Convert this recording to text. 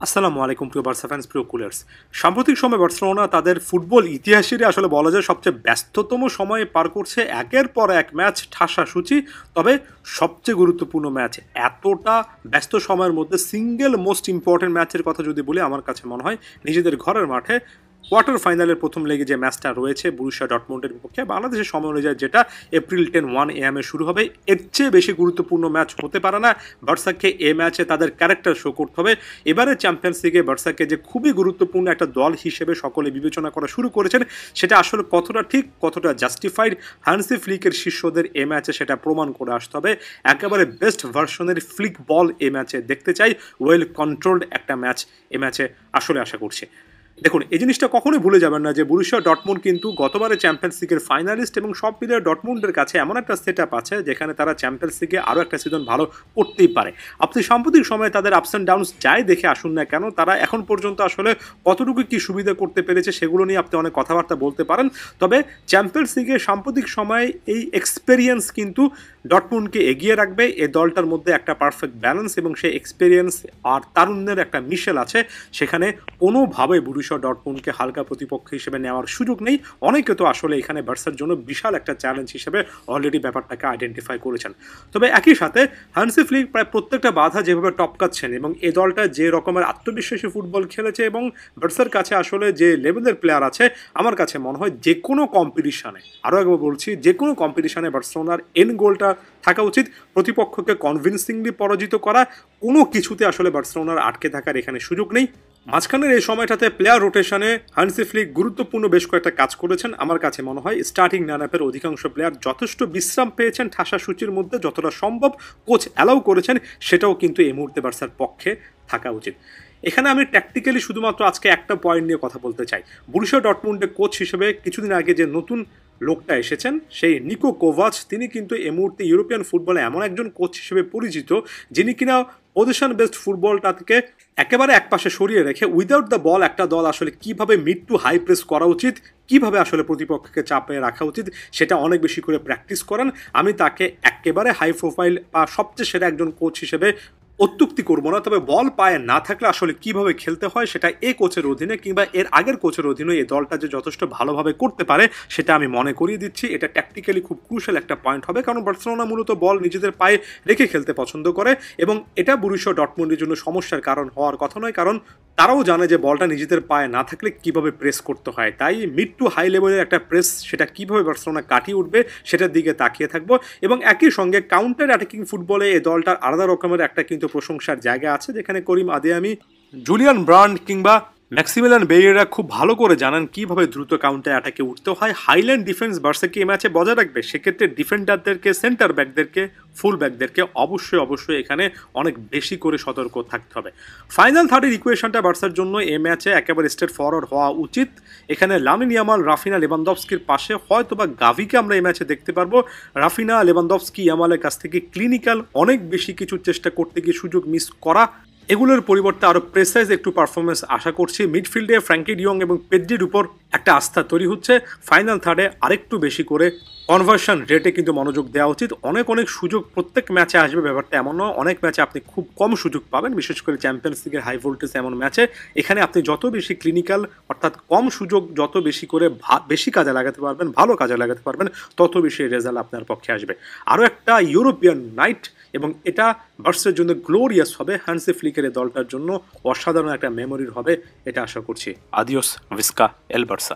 আসসালামু আলাইকুম প্রিয় বার্সা ফ্যান্স, প্রিয় কুলার্স। সাম্প্রতিক সময়ে বার্সেলোনা তাদের ফুটবল ইতিহাসেরই আসলে বলা যায় সবচেয়ে ব্যস্ততম সময়ে পার করছে। একের পর এক ম্যাচ, ঠাসা সূচি। তবে সবচেয়ে গুরুত্বপূর্ণ ম্যাচ, এতটা ব্যস্ত সময়ের মধ্যে সিঙ্গেল মোস্ট ইম্পর্টেন্ট ম্যাচের কথা যদি বলি, আমার কাছে মনে হয় নিজেদের ঘরের মাঠে কোয়ার্টার ফাইনালের প্রথম লেগে যে ম্যাচটা রয়েছে বরুসিয়া ডর্টমুন্ডের বিপক্ষে, বাংলাদেশের সময় অনুযায়ী যেটা এপ্রিল 10 1 AM শুরু হবে, এর চেয়ে বেশি গুরুত্বপূর্ণ ম্যাচ হতে পারে না। বার্সাকে এই ম্যাচে তাদের ক্যারেক্টার শো করতে হবে। এবারে চ্যাম্পিয়ন্স লিগে বার্সাকে যে খুবই গুরুত্বপূর্ণ একটা দল হিসেবে সকলে বিবেচনা করা শুরু করেছেন, সেটা আসলে কতটা ঠিক, কতটা জাস্টিফাইড, হান্সি ফ্লিকের শিষ্যদের এই ম্যাচে সেটা প্রমাণ করে আসতে হবে। একেবারে বেস্ট ভার্সনের ফ্লিক বল এই ম্যাচে দেখতে চাই। ওয়েল কন্ট্রোলড একটা ম্যাচ এই ম্যাচে আসলে আশা করছি। দেখুন, এই জিনিসটা কখনোই ভুলে যাবেন না যে বরুসিয়া ডর্টমুন্ড কিন্তু গতবারে চ্যাম্পিয়ন্স লিগের ফাইনালিস্ট, এবং সব মিলিয়ে ডর্টমুন্ডের কাছে এমন একটা সেট আপ আছে যেখানে তারা চ্যাম্পিয়ন্স লিগে আরও একটা সিজন ভালো করতেই পারে। আপনি সাম্প্রতিক সময়ে তাদের আপস অ্যান্ড ডাউনস যাই দেখে আসুন না কেন, তারা এখন পর্যন্ত আসলে কতটুকু কি সুবিধা করতে পেরেছে সেগুলো নিয়ে আপনি অনেক কথাবার্তা বলতে পারেন। তবে চ্যাম্পিয়ন্স লিগে সাম্প্রতিক সময়ে এই এক্সপেরিয়েন্স কিন্তু ডর্টমুন্ডকে এগিয়ে রাখবে। এই দলটার মধ্যে একটা পারফেক্ট ব্যালেন্স এবং সেই এক্সপেরিয়েন্স আর তারুণ্যের একটা মিশেল আছে। সেখানে কোনোভাবে বরুসিয়া ডর্টমুন্ডকে হালকা প্রতিপক্ষ হিসেবে নেওয়ার সুযোগ নেই। অনেকে তো আসলে এখানে বার্সার জন্য বিশাল একটা চ্যালেঞ্জ হিসেবে অলরেডি ব্যাপারটাকে আইডেন্টিফাই করেছেন। তবে একই সাথে হান্সি ফ্লিক প্রায় প্রত্যেকটা বাধা যেভাবে টপকাচ্ছেন এবং এই দলটা যে রকমের আত্মবিশ্বাসী ফুটবল খেলেছে এবং বার্সার কাছে আসলে যে লেভেলের প্লেয়ার আছে, আমার কাছে মনে হয় যে কোনো কম্পিটিশানে, আরও একবার বলছি, যে কোনো কম্পিটিশানে বার্সেলোনার এন্ড গোলটা থাকা উচিত প্রতিপক্ষকে কনভিনসিংলি পরাজিত করা। কোনো কিছুতে আসলে বার্সেলোনার আটকে থাকার এখানে সুযোগ নেই। মাঝখানের এই সময়টাতে প্লেয়ার রোটেশনে হান্সি ফ্লিক গুরুত্বপূর্ণ বেশ কয়েকটা কাজ করেছেন। আমার কাছে মনে হয় স্টার্টিং লাইনআপের অধিকাংশ প্লেয়ার যথেষ্ট বিশ্রাম পেয়েছেন, ঠাসা সূচির মধ্যে যতটা সম্ভব কোচ অ্যালাউ করেছেন, সেটাও কিন্তু এই মুহূর্তে বার্সার পক্ষে থাকা উচিত। এখানে আমি ট্যাকটিক্যালি শুধুমাত্র আজকে একটা পয়েন্ট নিয়ে কথা বলতে চাই। বরুসিয়া ডর্টমুন্ডের কোচ হিসেবে কিছুদিন আগে যে নতুন লোকটা এসেছেন, সেই নিকো কোভাচ, তিনি কিন্তু এই মুহূর্তে ইউরোপিয়ান ফুটবলে এমন একজন কোচ হিসেবে পরিচিত, যিনি কিনা পজিশন বেসড ফুটবলটাকে একেবারে একপাশে সরিয়ে রেখে উইদাউট দ্য বল একটা দল আসলে কিভাবে মিড টু হাই প্রেস করা উচিত, কিভাবে আসলে প্রতিপক্ষকে চাপে রাখা উচিত, সেটা অনেক বেশি করে প্র্যাকটিস করেন। আমি তাকে একেবারে হাই প্রোফাইল বা সবচেয়ে সেরা একজন কোচ হিসেবে অত্যুক্তি করবো না। তবে বল পায়ে না থাকলে আসলে কিভাবে খেলতে হয় সেটা এই কোচের অধীনে কিংবা এর আগের কোচের অধীনে এই দলটা যে যথেষ্ট ভালোভাবে করতে পারে সেটা আমি মনে করিয়ে দিচ্ছি। এটা ট্যাকটিক্যালি খুব ক্রুশাল একটা পয়েন্ট হবে, কারণ বার্সেলোনা মূলত বল নিজেদের পায়ে রেখে খেলতে পছন্দ করে এবং এটা বরুসিয়া ডর্টমুন্ডের জন্য সমস্যার কারণ হওয়ার কথা নয়, কারণ তারাও জানে যে বলটা নিজেদের পায়ে না থাকলে কিভাবে প্রেস করতে হয়। তাই মিড টু হাই লেভেলের একটা প্রেস, সেটা কিভাবে বার্সেলোনা কাটিয়ে উঠবে সেটার দিকে তাকিয়ে থাকবো। এবং একই সঙ্গে কাউন্টার অ্যাটাকিং ফুটবলে এই দলটার আলাদা রকমের একটা কিন্তু প্রশংসার জায়গা আছে, যেখানে করিম আদিয়ামি, জুলিয়ান ব্রান্ড কিংবা ম্যাক্সিমিলিয়ান বেইরেরা খুব ভালো করে জানেন কিভাবে দ্রুত কাউন্টার অ্যাটাকে উঠতে হয়। হাইল্যান্ড ডিফেন্স বার্সাকে এই ম্যাচে বজায় রাখবে, সেক্ষেত্রে ডিফেন্ডারদেরকে, সেন্টার ব্যাকদেরকে, ফুল ব্যাকদেরকে অবশ্যই এখানে অনেক বেশি করে সতর্ক থাকতে হবে। ফাইনাল থার্ডের ইকুয়েশনটা বার্সার জন্য এই ম্যাচে একেবারে স্ট্রেট ফরওয়ার্ড হওয়া উচিত। এখানে লামিন ইয়ামাল, রাফিনা, লেভানডভস্কির পাশে হয়তো বা গাভিকে আমরা এই ম্যাচে দেখতে পারবো। রাফিনা, লেভানডভস্কি, ইয়ামালের কাছ থেকে ক্লিনিক্যাল অনেক বেশি কিছু চেষ্টা করতে গিয়ে সুযোগ মিস করা, এগুলোর পরিবর্তে আরও প্রেসাইজ একটু পারফরমেন্স আশা করছি। মিডফিল্ডে ফ্র্যাঙ্কি ডিয়ং এবং পেদ্রির উপর একটা আস্থা তৈরি হচ্ছে। ফাইনাল থার্ডে আরেকটু বেশি করে কনভার্সন রেটে কিন্তু মনোযোগ দেওয়া উচিত। অনেক সুযোগ প্রত্যেক ম্যাচে আসবে, ব্যাপারটা এমন নয়। অনেক ম্যাচে আপনি খুব কম সুযোগ পাবেন, বিশেষ করে চ্যাম্পিয়ন্স লিগের হাই ভোল্টেজ এমন ম্যাচে। এখানে আপনি যত বেশি ক্লিনিক্যাল, অর্থাৎ কম সুযোগ যত বেশি করে বেশি কাজে লাগাতে পারবেন, ভালো কাজে লাগাতে পারবেন, তত বেশি রেজাল্ট আপনার পক্ষে আসবে। আরও একটা ইউরোপিয়ান নাইট, এবং এটা বার্সার জন্য গ্লোরিয়াস হবে, হান্সি ফ্লিকের দলটার জন্য অসাধারণ একটা মেমোরির হবে, এটা আশা করছি। আদিওস ভিস্কা এল বার্সা।